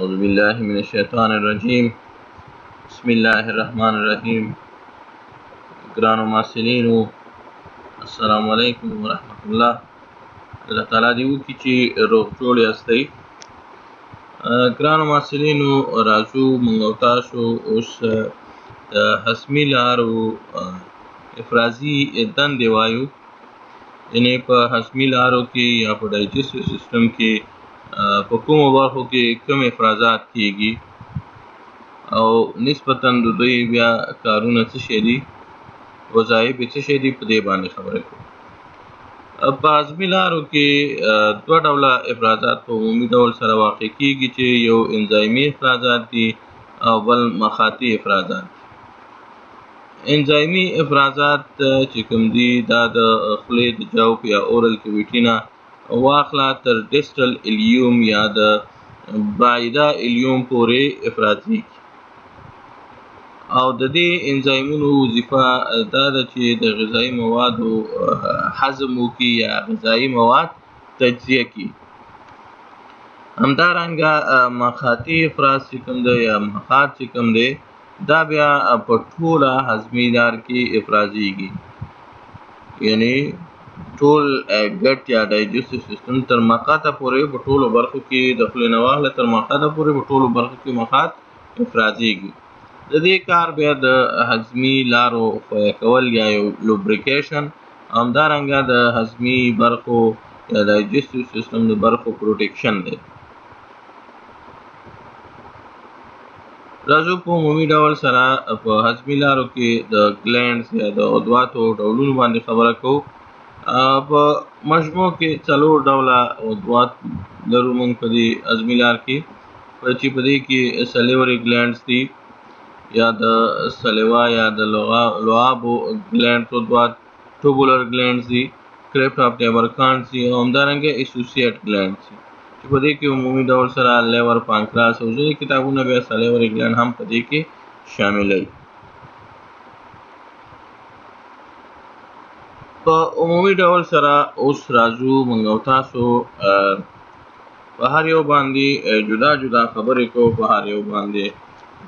औज़ुबिल्लाहिमिनश्शैतानिर्रजीम बिस्मिल्लाहिर्रहमानिर्रहीम। ग्रानो मासिलीनो अस्सलामु अलैकुम वरहमतुल्लाह। अल्लाह ताला दې وکړي چې روغ جوړ یاستئ. ګرانو محصلینو، راځو موږ او تاسو اوس د حسمي لارو افرازي دندې وایو. یعنې په حسمي لارو کې یا په ډایجسټیو سیستم کې په کومو برخو کې کوم افرازات کېږي او نسبتاً د دوی بیا کارونه څه شی دي، وظایف یې څه شی دي، په دې باندې خبرې کوو. په هضمي لارو کې دوه ډوله افرازات په عمومي ډول سره واقع کېږي چې یو انزایمي افرازات دي او بل مخاطي افرازات. انزایمي افرازات چې کوم دي دا د خولې د جوف یا اورل کیویټي نه واخله تر ډسټل الیوم یا د بعیده الیوم پورې افرازېږي او د دې انزایمونو وظیفه دا ده چې د غذایي موادو هضم وکړي یا غذایي مواد تجزیه کړي. همدارنګه مخاطي افراز چې کوم دی یا مخاط چې کوم دی دا بیا په ټوله هضمي لار کې افرازېږي، یعنی ټول ګټ یا ډایجسټیو سیستم تر مقاطه پورې په ټولو برخو کې د خولې نه واخله تر مقاطه پورې په ټولو برخو کې مخاط افرازېږي. د دې کار بیا د هضمي لارو ښویه کول یا یو لوبریکیشن، همدارنګه د هضمي برخو یا ډایجسټیو سیستم د برخو پروټیکشن دی. راځو په عمومي ډول سره په هضمي لارو کې د ګلینډز یا د عضواتو ډولونو باندې خبره کوو. په مجموع کې 4 ډوله عضوات لرو موږ په دې هضمي لار کې، چې په دې کې سلیوري ګلینډز دي یا د سلیوا یا د لعابو ګلینډز عضوات، ټوبولر ګلینډز دي، کرپټ آف لیبرکانټس دي او همدارنګه اسوسییټ ګلینډز دي چې په دې کې عمومي ډول سره لیور، پانکراس او ځینې کتابونه بیا سلیوري ګلینډ هم په دې کې شاملوي. په عمومي ډول سره اوس راځو موږ او تاسو په هر یو باندې جدا جدا خبرې کوو، په هر یو باندې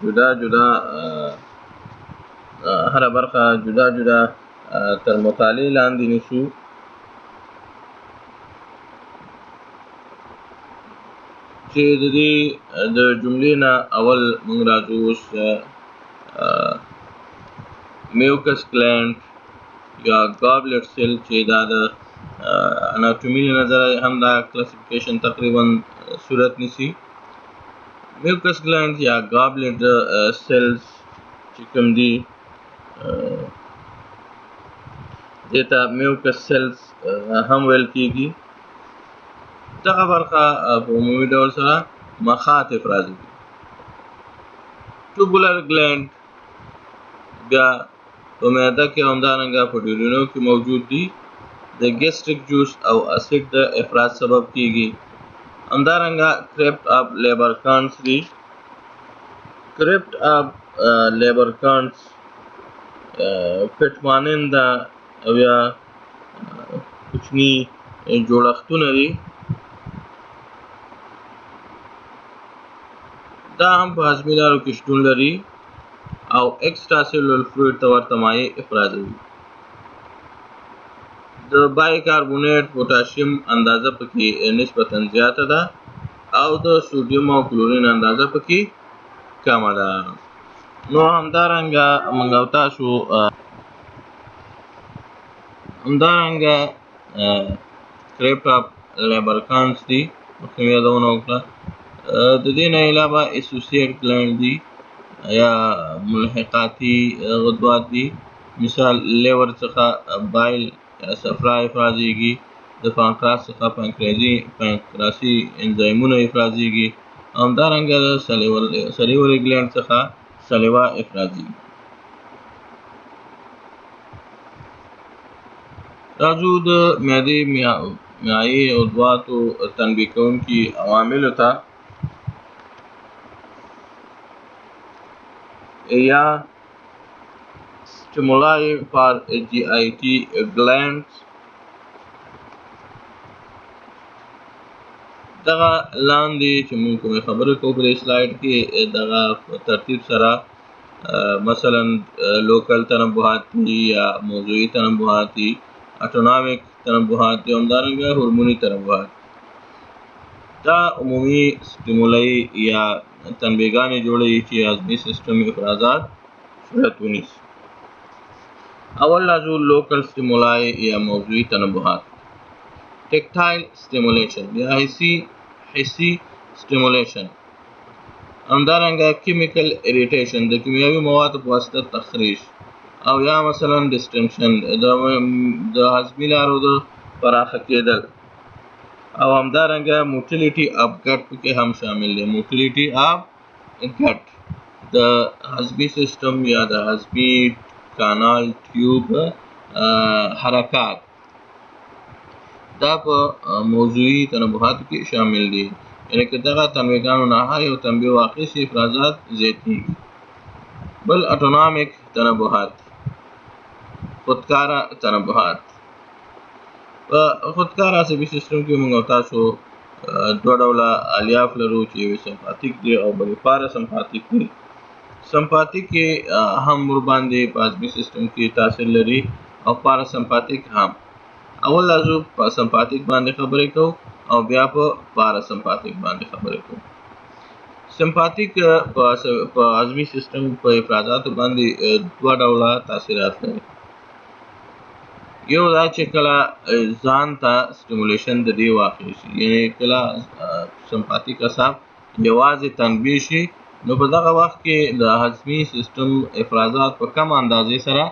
جدا جدا هره برخه جدا جدا تر مطالعې لاندې نیسو. چې د دې د جملې نه اول موږ راځو اوس میوکس ګلینډ یا ګابلټ سیل چې دا د اناټومي له نظره هم دا کلاسیفیکیشن تقریبا صورت نیسي. میوکس ګلینډ یا ګابلټ سیلز چې کوم دي دې ته میوکس سیلز هم ویل کېږي. دغه برخه په عمومي ډول سره مخاط افرازوي. ټوبولر ګلینډ بیا په معده کې همدارنګه په ډیورینو کې موجود دي، د ګیسټریک جوس او اسید د افراز سبب کېږي. همدارنګه کرپټ آف لیبرکانټس دي. کرپټ آف لیبرکانټس پټماننده او یا کوچني جوړښتونه دي. دا هم په هضمي لارو کې شتون لري او ایکسټرا سیلولر فلویډ ته ورته مایع افرازوي. د بای کاربونیټ پوتاشیم اندازه پکې نسبتاً زیاته ده او د سوډیم او کلورین اندازه پکې کمه ده. نو همدارنګه موږ او تاسو همدارنګه کرپټ آف لیبرکانټس دي، مخکې مې یادونه وکړه. د دې نه علاوه اسوسییټ ګلینډ دي یا ملحقاتي عضوات دي. مثال لیور څخه بایل یا صفرا افرازېږي، د پانکراس څخه پانکراسي انزایمونه افرازېږي، همدارنګه د سلیوري ګلینډ څخه سلیوا افرازېږي. راځو د معدې معیې عضواتو تنبیه کوونکي عواملو ته یا stimuli for GIT glands. دغه لاندې چې موږ کومې خبرې کوو په دې سلاید کې دغه په ترتیب سره مثلا لوکل تنبؤات دي یا موضوعي تنبؤات دي، اټونامیک تنبؤات دي، همدارنګه هورموني تنبؤات. دا عمومي سټیمولای یا تنبیهګانې جوړوي چې عصبي سیستم افرازات صورت ونیسي. اول راځو لوکل سټیمولای یا موضوعي تنبؤات. ټیکټایل سټیمولیشن یا حسي سټیمولیشن، همدارنګه کیمیکل اریټیشن د کیمیاوي موادو په واسطه تخریش، او یا مثلا ډسټنشن د عصبي لارو د پراخه کېدل، او همدارنګه موټیلیټي اف ګټ پکې هم شامل دی. موټیلیټي اف ګټ د عصبي سیستم یا د عصبي کانال ټیوب حرکات دا په موضوعي تنبؤاتو کې شامل دي. یعنې که دغه تنبیهګانو نه هر یو تنبیه واقع شي افرازات زیاتېږي. بل اټونامیک تنبؤات، خودکاره تنبؤات. په خودکار عصبي سیستم کې موږ او تاسو دوه ډوله الیاف لرو چې یو سمپاتیک دی او بل پاراسمپاتیک دی. سمپاتیک کې هم ورباندې په عصبي سیستم کې تاثیر لري او پاراسمپاتیک هم. اول راځو په سمپاتیک باندې خبرې کوو او بیا په پاراسمپاتیک باندې خبرې کوو. سمپاتیک په عصبي سیستم په افرازاتو باندې دوه ډوله تاثیرات لري. یو دا چې کله ځان ته سټیمولیشن د دې واقع شي، یعنې کله سمپاتیک اعصاب یوازې تنبیه شي، نو په دغه وخت کې د عصبي سیستم افرازات په کم اندازې سره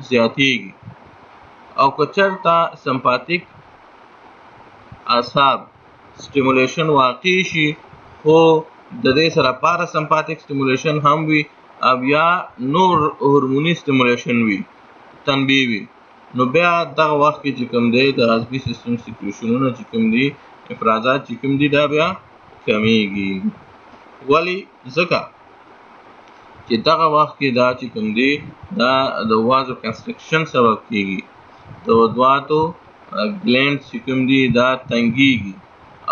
زیاتېږي. او که چېرته سمپاتیک اعصاب سټیمولیشن واقع شي خو د دې سره پاراسمپاتیک سټیمولیشن هم وي او یا نور هورموني سټیمولیشن وي، تنبیه وي، نو بیا دغه وخت کې چې کوم دی د عصبي سیستم سیکریشنونه چې کوم دي، افرازات چې کوم دي، دا بیا کمیږي. ولې؟ ځکه چې دغه وخت کې دا چې کوم دی دا د وازو کنسټرکشن سبب کېږي. د غدواتو ګلینډ چې کوم دي دا تنګېږي،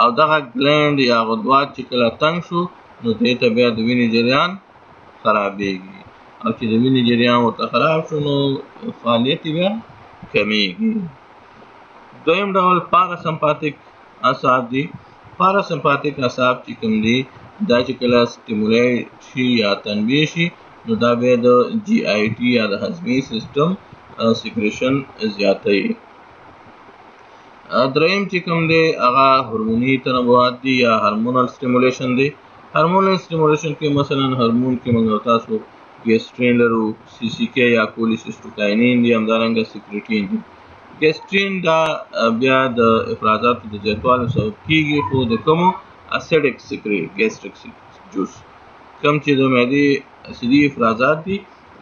او دغه ګلینډ یا غدوات چې کله تنګ شو نو دې ته بیا د وینې جریان خرابېږي، او چې د وینې جریان ورته خراب شو نو فعالیت یې بیا کمیږي. دویم ډول پاراسمپاتیک اعصاب دي. پاراسمپاتیک اعصاب چې کوم دي دا چې کله سټیمولی شي یا تنبیه شي نو دا بیا د جی آی ټي یا د هضمي سیستم سیکریشن زیاتوي. دریم چې کوم دی هغه هورموني تنبؤات دي یا هارمونل سټیمولیشن دی. هارمونل سټیمولیشن کې مثلا هورمون کې موږ تاسو ګیسټرین لرو، سی سی کې یا کولیسیسټوکاینین دي، همدارنګه سیکریټین دي. ګیسټرین دا بیا د افرازاتو د زیاتوالي سبب کېږي، خو د کومو اسیډک ګیسټریک جوس کوم چې د معدې اسیدي افرازات دي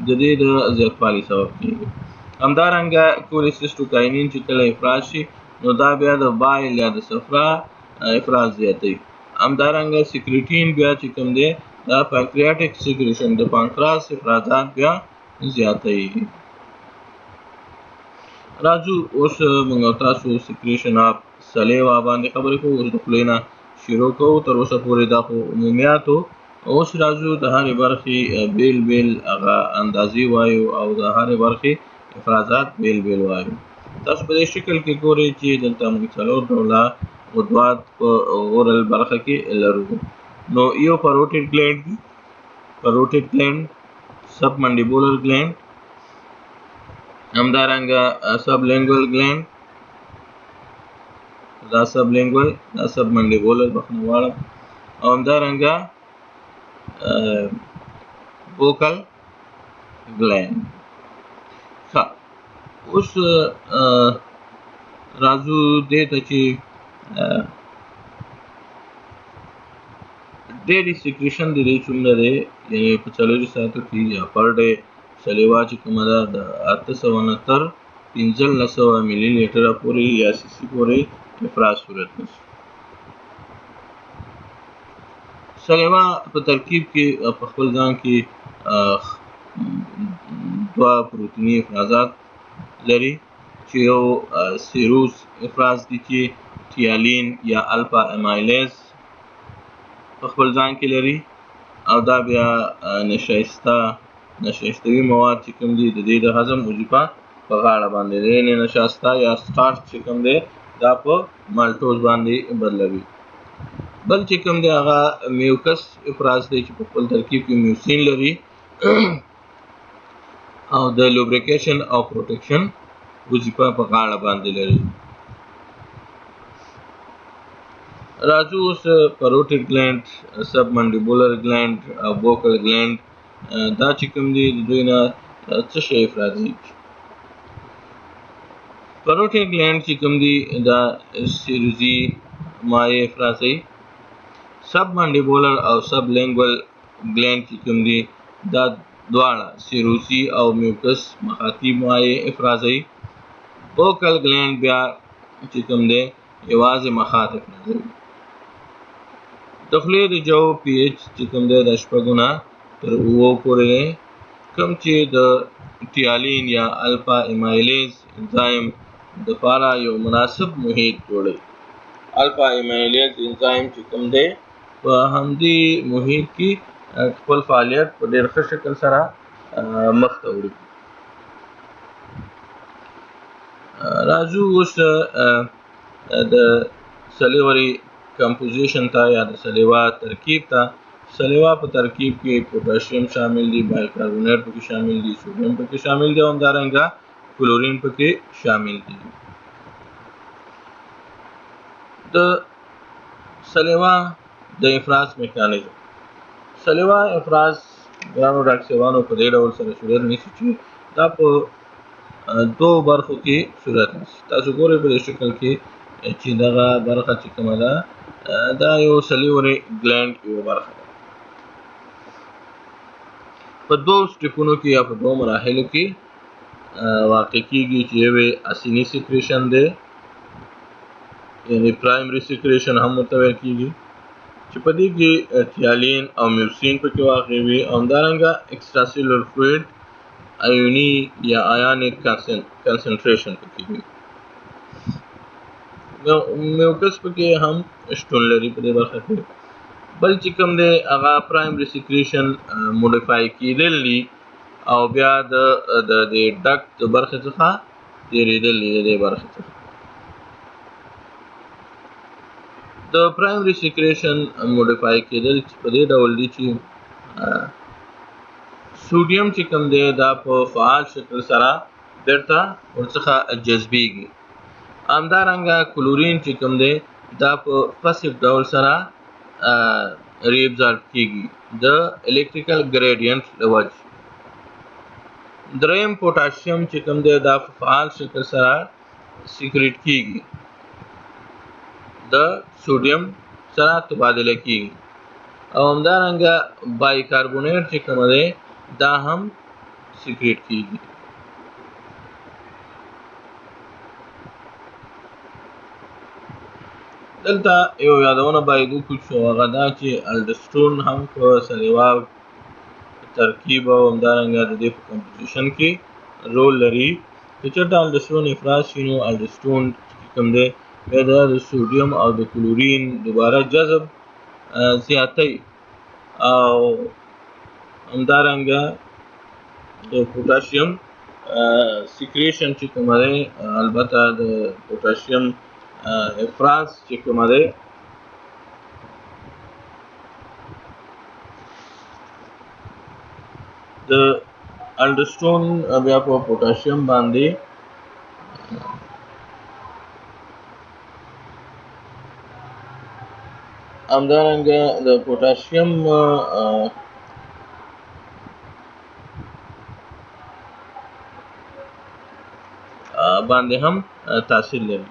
د دې د زیاتوالي سبب کېږي. همدارنګه کولیسیسټوکاینین چې کله افراز شي نو دا بیا د بایل یا د صفرا افراز زیاتوي. همدارنګه سیکریټین بیا چې کوم دی دا پانکریاټک سیکریشن د پانکراس افرازات بیا زیاتوي. راځو اوس موږ تاسو سیکریشن اف سلیوا باندې خبرې کوو. اوس د خولې نه شروع کوو، تر اوسه پورې دا خو عمومیاتو. اوس راځو د هرې برخې بیل بیل هغه اندازې وایو او د هرې برخې افرازات بیل بیل وایو. تاسو په دې شکل کې ګورئ چې دلته موږ څلور ډوله غدوات په اورل برخه کې لرو. نو یو پروټیډ ګلینډ دی، پروټیډ ګلینډ، سب منډیبولر ګلینډ، همدارنګه سب لینګول ګلینډ، دا سب لینګول، دا سب منډیبولر بخښنه غواړم، او همدارنګه ووکل ګلینډ. ښه، اوس راځو دې ته چې ډېری سیکریشن د دې څومره دی، یعنې په 40 ساعتو کې یا پر ډے سلیوا چې کومه ده د 800 نه تر 1500 ملي لیټره پورې یا سی سی پورې افراز صورت نیسي. سلیوا په ترکیب کې په خپل ځان کې دوه پروتیني افرازات لري چې یو سیروز افراز دي چې ټیالین یا الفا امایلیز په خپل ځان کې لري او دا بیا نشایستوي مواد چې کوم دي د دې د هضم وظیفه په غاړه باندې دی، یعنې نشاسته یا سټارچ چې کوم دی دا په مالټوز باندې بدلوي. بل چې کوم دی هغه میوکس افراز دی چې په خپل ترکیب کې میوسین لري او د لوبریکیشن او پروټیکشن وظیفه په غاړه باندې لري. راځو اوس پروټیډ ګلینډ، سب منډیبولر ګلینډ او بوکل ګلینډ دا چې کوم دي د دوی نه څه شی افرازي. پروټیډ ګلینډ چې کوم دي دا سیروزي مایع افرازي. سب منډیبولر او سب لینګول ګلینډ چې کوم دي دا دواړه سیروزي او میوکس مخاطي مایع افرازي. بوکل ګلینډ بیا چې کوم دی یوازې مخاط افرازوي. د خولې د جو پی ایچ چې کوم دی د 6 نه تر 7 پورې دی، کوم چې د ټیالین یا الفا ایمایلیز انزایم دپاره یو مناسب محیط جوړوي. الفا ایمایلیز انزایم چې کوم دی په همدې محیط کې خپل فعالیت په ډېر ښه شکل سره مخته وړي. راځو اوس د سلیوري کمپوزیشن ته یا د سلیوا ترکیب ته. سلیوا په ترکیب کې پوټاشیم شامل دي، بایکاربونیټ پکې شامل دي، سوډیم پکې شامل دي او همدارنګه کلورین پکې شامل دي. د سلیوا د افراز میکانیزم. سلیوا افراز ګرانو ډاکټرانو په دې ډول سره صورت نیسي چې دا په 2 برخو کې صورت نیسي. تاسو ګورئ په دې شکل کې چې دغه برخه چې کومه ده دا یو سلیوري ګلینډ یو برخه ده. په 2 سټیپونو کې یا په 2 مراحلو کې واقع کېږي چې یوې اسیني سیکریشن دی، یعنې پرایمري سیکریشن هم ورته ویل کېږي، چې په دې کې ټیالین او میوسین پکې واقع وي او همدارنګه اکسټرا سیلولر فلویډ آیوني یا آیانیک کنسنټریشن پکې وي. میوکس پکې هم شتون لري په دې برخه کې. بل چې کوم دی هغه پرایمري سیکریشن موډیفای کېدل دي او بیا د ډکټ د برخې څخه تېرېدل دي د دې برخې څخه. د پرایمري سیکریشن موډیفای کېدل په دې ډول دي چې سوډیم چې کوم دی دا په فعال شکل سره بیرته ورڅخه جذبیږي. همدارنګه کلورین چې کوم دی دا په پسیو ډول سره ریابزارب کېږي د الکتریکل ګریډینټ له وجې. دریم پوټاشیم چې کوم دی دا په فعال شکل سره سیکریټ کېږي، د سوډیم سره تبادله کېږي او همدارنګه بایکاربونیټ چې کوم دی دا هم سیکریټ کېږي. دلته یو یادونه باید وکړو چې هغه دا چې الډسټون هم په سلیوا ترکیب او همدارنګه د دې په کمپوزیشن کې رول لري. که چېرته الډسټون افراز شي نو الډسټون چې کوم دی بیا د سوډیم او د کلورین دوباره جذب زیاتوي او همدارنګه د پوټاشیم سیکریشن چې کومه دی البته د پوټاشیم افراز چې کومه دی د الډسټون بیا په پوټاشیم باندې همدارنګه د پوټاشیم باندې هم تاثیر لري.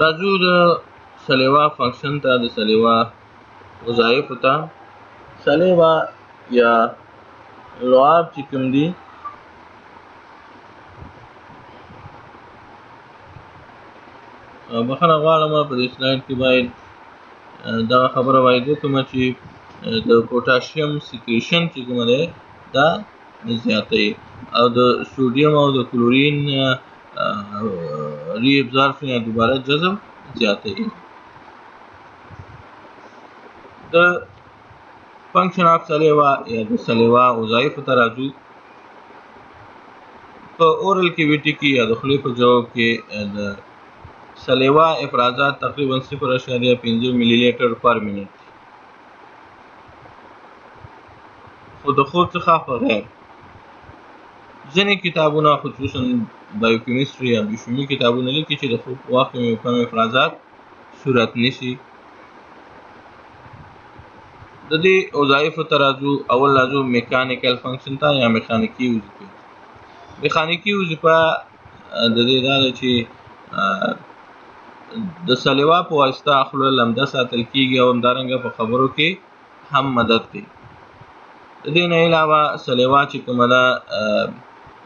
راځو د سلیوا فنکشن ته، د سلیوا وظایفو ته. سلیوا یا لعاب چې کوم دي بخښنه غواړم په دې سلاید کې باید دغه خبره باید وکړم چې د پوټاشیم سیکریشن چې کومه دی دا زیاتوي او د سوډیم او د کلورین ری ابزارف یا دوباره جذب زیاتوي. د فنکشن اف سلیوا یا د سلیوا وظایفو ته راځو. په اورل کیویټي کې یا د خولې په جواب کې د سلیوا افرازات تقریبا 0.5 ملي لیټر پر منټ، خو د خوب څخه په غیر ځینې کتابونه خصوصا بایوکیمستري یا بیوشیمي کتابونه لیکي چې د خوب په وخت کې کم افرازات صورت نیسي. د دې وظایفو ته راځو. اول راځو میکانیکل فنکشن ته یا میخانیکي وظیفه. میخانیکي وظیفه د دې دا ده چې د سلیوا په واسطه خوله لمده ساتل کېږي او همدارنګه په خبرو کې هم مدد کوي. د دې نه علاوه سلیوا چې کومه ده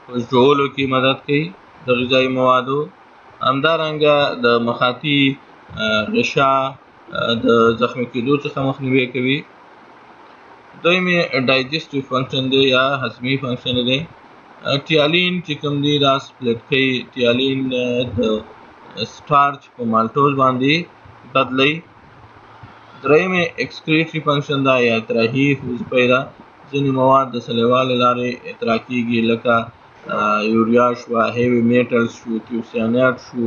په ژوولو کې مدد کوي د غذایي موادو، همدارنګه د مخاطي غشا د زخمي کېدو څخه مخنیوی کوي. دویمې ډایجسټیو فنکشن دی یا هضمي فنکشن دی. ټیالین چې کوم دی دا سپلټ کوي، ټیالین د سټارچ په مالټوز باندې بدلی. درېیمې ایکسکریټري فنکشن دا یا اطراحي وظیفه ده. ځینې مواد د سلیوا له لارې اطراح کېږي لکه یوریا شوه، هیوي میټلز شو، تیوسیانات شو،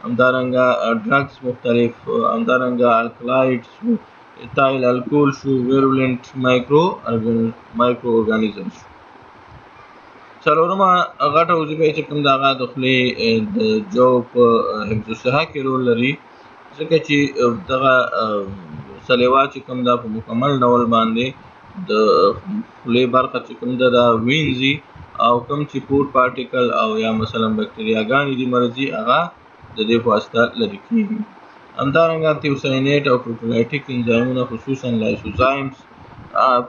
همدارنګه ډرګز مختلف، همدارنګه الکلایډ شو، ایتایل الکول شو، ویرولنټ مایکرو ارګانیزم شو. څلورمه غټه وظیفه چې کوم ده هغه د خولې د جو په حفظ الصحه کې رول لري، ځکه چې دغه سلیوا چې کوم ده په مکمل ډول باندې د خولې برخه چې کوم ده دا وینځي او کوم چې فود پارټیکل او یا مثلا بکټریاګانې دي مرضي هغه د دې په واسطه لرې کېږي. همدارنګه تیوساینیټ او پروټولایټیک انزایمونه خصوصا لایسوزایمز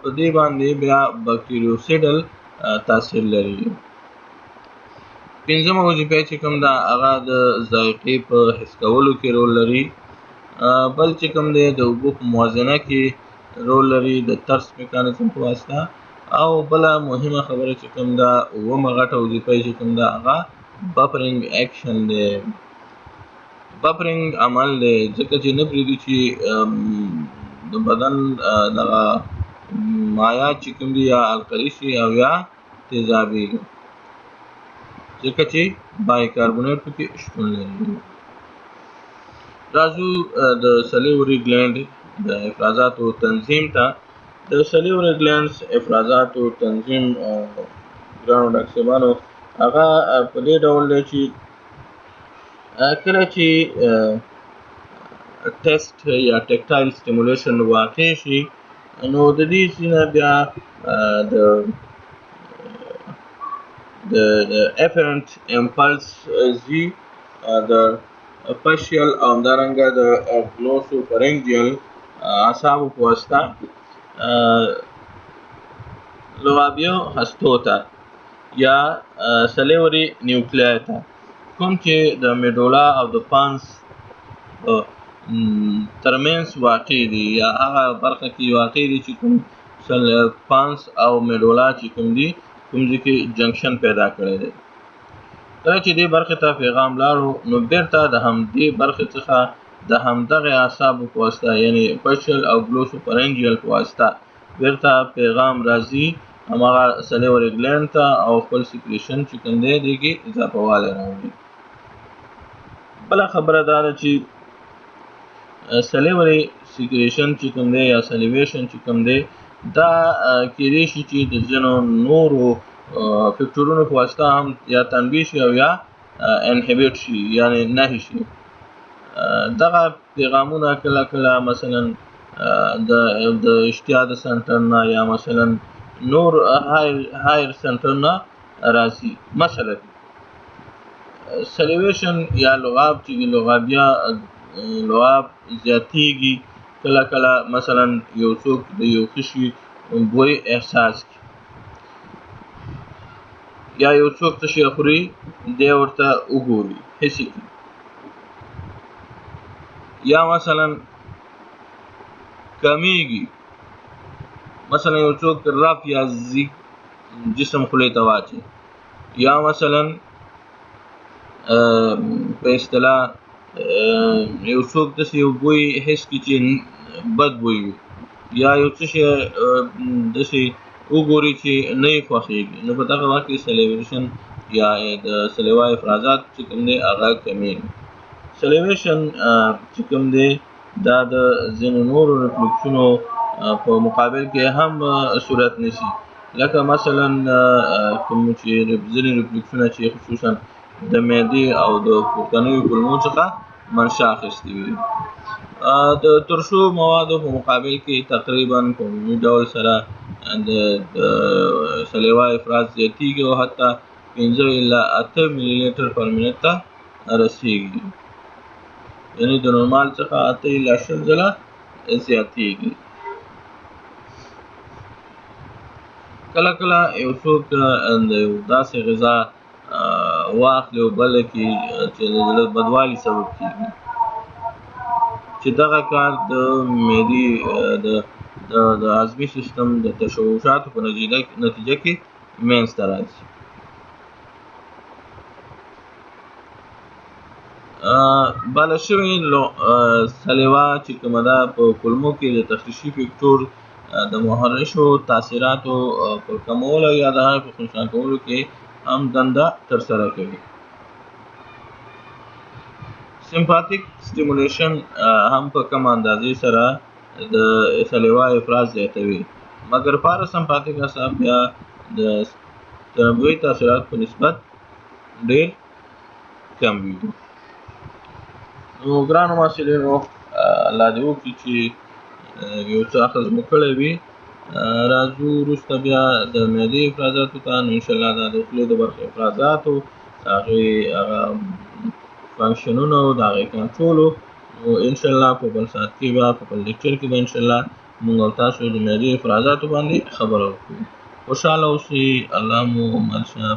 په دې باندې بیا بکټریوسیډل تاثیر لري. پنځمه وظیفه چې کوم ده هغه د ذایقې په حس کولو کې رول لري. بل چې کوم دی د اوبو په موازنه کې رول لري د ترس میکانیزم په واسطه. او بله مهمه خبره چې کوم ده اوومه غټه وظیفه چې کوم ده هغه بفرنګ اکشن دی. بفرنګ عمل دی ځکه چې نه پرېږدي چې د بدن دغه مایعات چې کوم دي یا القلي شي او یا تیزابي، ځکه چې بایکاربونیټ پکې شتون لري. راځو د سلیوري ګلینډ د افرازاتو تنظیم ته. د سلیوري ګلینډز افرازاتو تنظیم ګرانو ډاکټرانو هغه په دې ډول دی چې کله چې ټیسټ یا ټیکټایل سټیمولیشن واقع شي نو د دې ځینه بیا د افرنت امپلس زی د فاشیل او همدارنګه د ګلوسوفرنجیل اعصابو په واسطه لوابیو هستو ته یا سلیوري نیوکلای ته، کوم چې د میډولا او د پانس ترمنځ واقع دي یا هغه برخه کې واقع دي چې کوم پانس او میډولا چې کوم دي کوم ځای کې جنکشن پیدا کړی دی. کله چې دې برخې ته پیغام لاړو نو بیرته د همدې برخې څخه د همدغه اعصابو په واسطه یعنې فشل او ګلوسوفرنجیل په واسطه بیرته پیغام راځي هماغه سلیوري ګلینډ ته او خپل سیکریشن چې کوم دی دې کې اضافه والی راوړي. بله خبره دا ده چې سلیوري سیکریشن چې کوم دی یا سلیویشن چې کوم دی دا کېدای شي چې د ځینو نورو فکټورونو په واسطه هم یا تنبیه شي او یا انهبیټ شي یعنې نهي شي. دغه پیغامونه کله کله مثلا د اشتها د سنټر نه یا مثلا نور هایر سنټر نه راځي. مثلا سلیویشن یا لغاب چې لغاب زیاتیږي کله کله مثلا یو څوک د یو خشي بوی احساس کی یا یو څوک څه شی خوري دی ورته وګوري حس کی، یا مثلا کمیږي مثلا یو څوک رف یا جسم خولې ته واچي، یا مثلا په اصطلاح یو څوک داسې یو بوی حس کړي چې بد بوی وي یا یو څه شی داسې وګوري چې نه یې خوښېږي، نو په دغه وخت کې سلیویشن یا د سلیوا افرازات چې کوم دی هغه کمیږي. سلیویشن چې کوم دی دا د ځینو نورو ریفلیکسونو په مقابل کې هم صورت نیسي، لکه مثلا کوم چې ځینې ریفلیکسونه چې خصوصا د معدې او د پورتنیو کولمو څخه منشأ اخیستې وي. د ترشو موادو په مقابل کې تقریبا په عمومي ډول سره د سلیوا افراز زیاتېږي او حتی 5 الی 8 ملي لیټر پر منټ ته رسېږي، یعنې د نورمال څخه 8 الی 10 ځله زیاتېږي. کله کله یو څوک د یو داسې غذا واخلي او بله کړي چې د زړه بدوالي سبب کېږي، چې دغه کار د معدې د هضمي سیستم د تشوشاتو په نتیجه کې منځته راځي. بله شوې سلیوا چې کومه ده په کولمو کې د تخریشي فکټور د محرشو تاثیراتو په کمولو یا د هغې په خنثی کولو کې هم دنده ترسره کوي. سمپاتیک سټیمولیشن هم په کم اندازې سره د سلیوا افراز زیاتوي، مګر پاراسمپاتیک اعصاب بیا د تنبوي تاثیرات په نسبت ډېر کم وي. نو ګرانو محصلینو، الله دې وکړي چې یو څه اخذ مو کړی وي. راځو وروسته بیا د معدې افرازاتو ته، نو انشاءالله دا د خولې د برخې افرازاتو د هغې فنکشنونو او د هغې کنټرولو، نو انشاءالله په بل ساعت کې به په بل لیکچر کې به انشاءالله موږ او تاسو د معدې افرازاتو باندې خبره وکړو. خوشحاله اوسئ، الله مو مل شه.